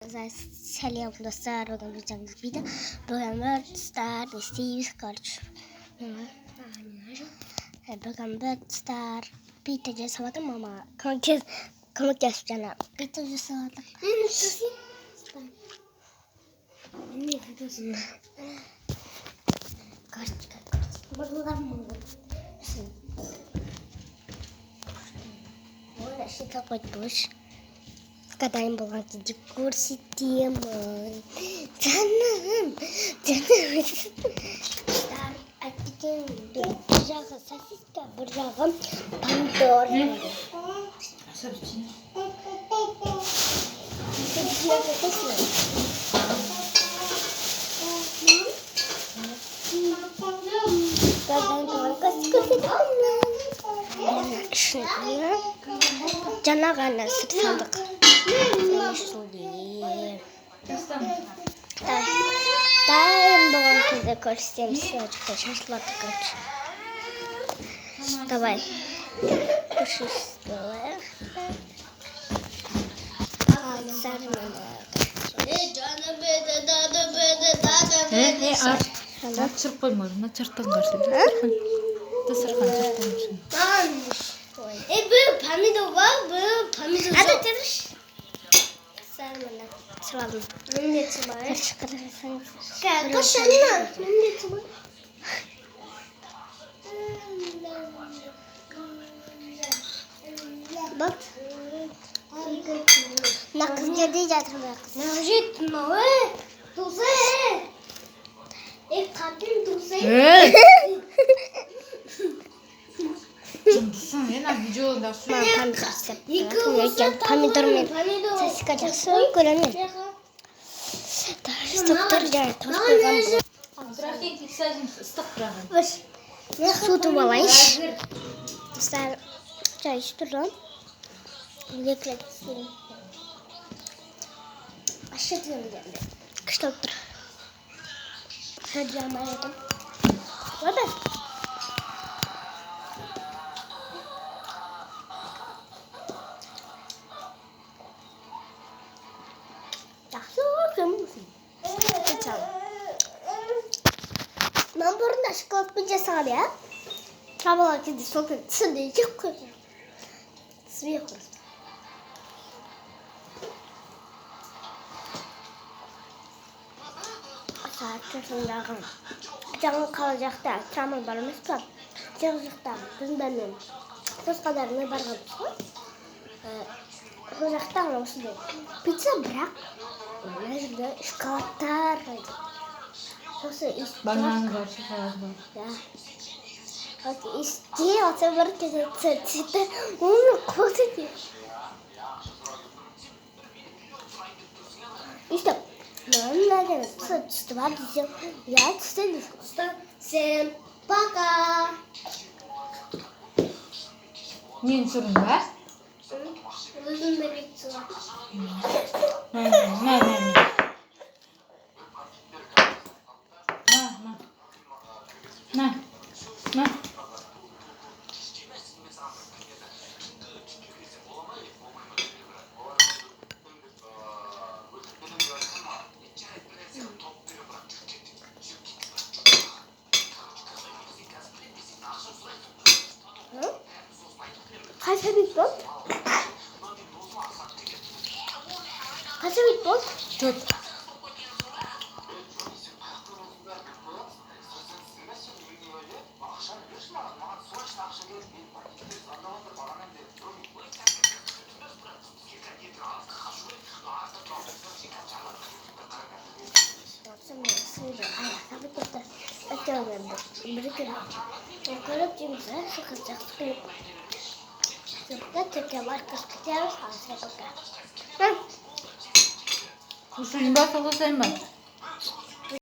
Салям достар программ видео программ стар Стив Корч программ стар Питер Джесвата мама конкет жана Питер Джесвата Когда им была декурси тема, буржага сосиска, буржага помидор. Жанагана сандык. Тайм болгон кезде көрсөтөмүз ачыкта шашлык короче. Давай. Пушистая. Чырпой можно, чыртан көрсөт. Дасархан чыртан. Bu помидор var, bu помидor. Hadi çalış. Sen bana çalalım. Ben de çalayım. Kaçsana. Ben de çalayım. Bak. Nakız diyeceğim nakız. Najit ne? Tuze. Kadın tuze. Yana videoda помидор мен сосиска жақсы көремін. Тоқтар жаңа тоз қойған бұл. Суды алайыншы. Достар чай ішіп тұрдым. Леклет істеймін. Ашы түземін. Күшті болып тұр. Сөз жағмай едім. Ода? Ben burada şokolatlı sağlı ya. Trabalar ki şokolat sıcak koyuyor. Sıcak koyuyor. Saat çarşamba canım kalacak da tramvay barımız var. Çıkacakta bizim benim. Söz kadarına bargam var. Çıkacakta olsun diye. Pizza bırak. Nerede şokolatlar var. Банан бар, шоколад бар. Да. Вот истея, це варки це кусите. İşte ben var diyeceğim. Ya işte sen пока. Нен сүрін бар? Өзім беректі. На. Kaç bit bol? Kaç bit bol? 4. Хусайнба.